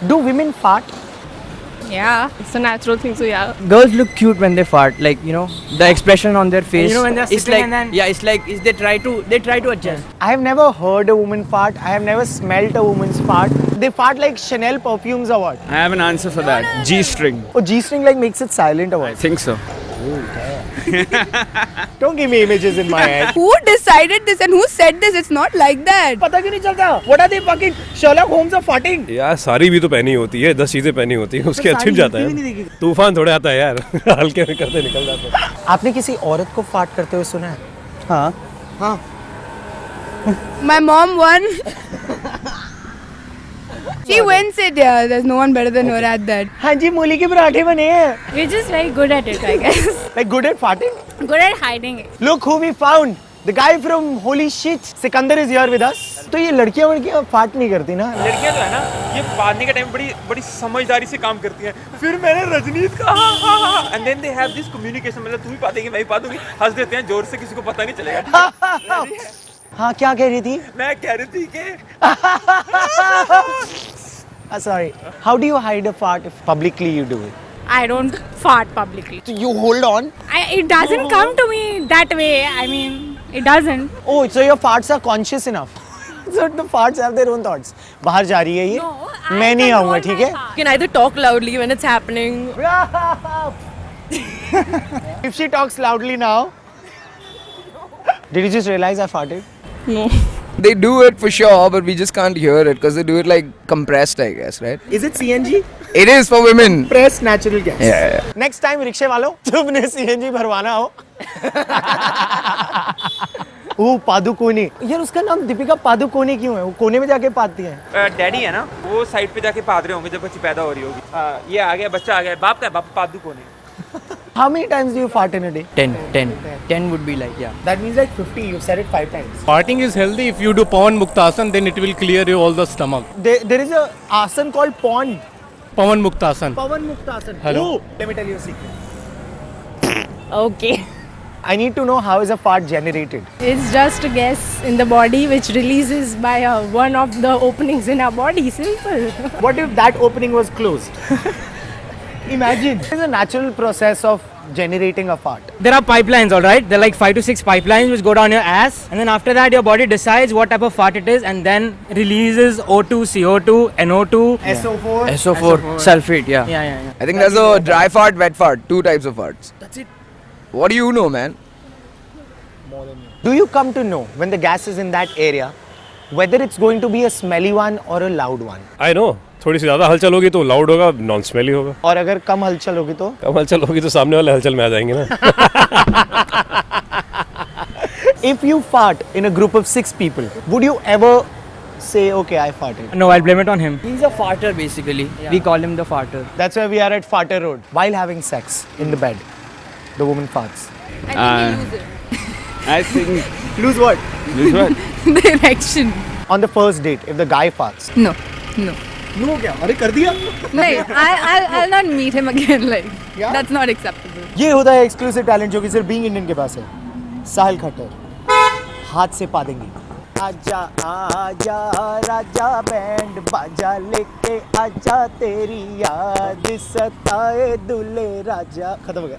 Do women fart? Yeah, it's a natural thing, so yeah. Girls look cute when they fart, like, you know, the expression on their face. You know, when they're it's sitting like, and then- yeah, it's like they try to adjust. I have never heard a woman fart. I have never smelt a woman's fart. They fart like Chanel perfumes or what? I have an answer for that. G-string. Oh, G-string like makes it silent or I what? think so. Don't give me images in my head. Who decided this and who said this? It's not like that. पता क्यों नहीं चलता? What are they fucking Sherlock Holmes of farting? यार सारी भी तो पहनी होती है, 10 चीजें पहनी होती है, उसके अच्छी जाता है। तूफान थोड़े आता है यार, हल्के में करते निकल जाते हैं। आपने किसी औरत को फार्ट करते हुए सुना है? हाँ. हाँ. My mom won. She wins it, yeah. There's no one better than her at that. हाँ जी, मूली के पराठे बने हैं. We're just very good at it, I guess. Like good at farting? Good at hiding it. Look who we found. The guy from Holy Shit. Sikandar is here with us. तो ये लड़कियां fart नहीं करती ना? लड़कियां जो है ना, ये बांधने के टाइम बड़ी समझदारी से काम करती हैं। फिर मैंने रजनीत का हाँ and then they have this communication, मतलब तू भी पादेगी मैं भी पादूंगी, हंस देते हैं जोर से, किसी को पता नहीं चलेगा। हाँ, क्या कह रही थी? मैं कह रही थी कि Sorry. How do you hide a fart if publicly you do it? I don't fart publicly. So you hold on. It doesn't come to me that way. I mean, it doesn't. Oh, so your farts are conscious enough. So the farts have their own thoughts. बाहर जा रही है ये? No, मैं नहीं आऊँगा, ठीक है? You can either talk loudly when it's happening. If she talks loudly now. Did you just realize I farted? No. They do it for sure, but we just can't hear it because they do it like compressed, I guess, right? Is it CNG? It is for women. Press natural gas. Yeah. Next time रिक्शे वालों, तुमने CNG भरवाना हो. ओह, पादुकोणे. यार उसका नाम दीपिका पादुकोणे क्यों है? वो कोने में जाके पाती है. डैडी है ना, वो साइड पे जाके पाद रहे होंगे जब बच्ची पैदा हो रही होगी। ये आ गया बच्चा आ गया, बाप का बाप पादू कौन है? How many times do you fart in a day? 10 would be like, yeah. That means like 50. You said it 5 times. Farting is healthy. If you do Pawan Muktasan, then it will clear you all the stomach. There is a asan called Pawan. Pawan Muktasan. Pawan Muktasan. Hello. Oh, let me tell you a secret. Okay. I need to know how is a fart generated. It's just a gas in the body which releases by one of the openings in our body. Simple. What if that opening was closed? Imagine. It's a natural process of generating a fart. There are pipelines, all right? There are like 5 to 6 pipelines which go down your ass, and then after that your body decides what type of fart it is, and then releases O2, CO2, NO2, SO4. SO4, sulfate. Yeah. I think there's a dry fart, wet fart, 2 types of farts. That's it. What do you know, man? Do you come to know when the gas is in that area whether it's going to be a smelly one or a loud one? I know. थोड़ी सी ज़्यादा हलचल होगी तो loud होगा, non smelly होगा। और अगर कम हलचल होगी तो? कम हलचल होगी तो सामने वाले हलचल में आ जाएंगे ना। If you fart in a group of 6 people, would you ever say, okay, I farted? No, I'll blame it on him. He's a farter basically. Yeah. We call him the farter. That's why we are at Farter Road. While having sex in the bed, the woman farts. I think Lose what? lose what? The erection. On the first date, if the guy farts. No. No क्या? अरे कर दिया? No, I'll not meet him again. Like, Yeah? that's not acceptable. ये होता है exclusive talent जो कि सिर्फ बीइंग इंडियन के पास है. साहिल खट्टर हाथ से पा देंगी. आजा आजा राजा बैंड बाजा लेके आजा तेरी याद सताए दूल्हे राजा. खत्म हो गया.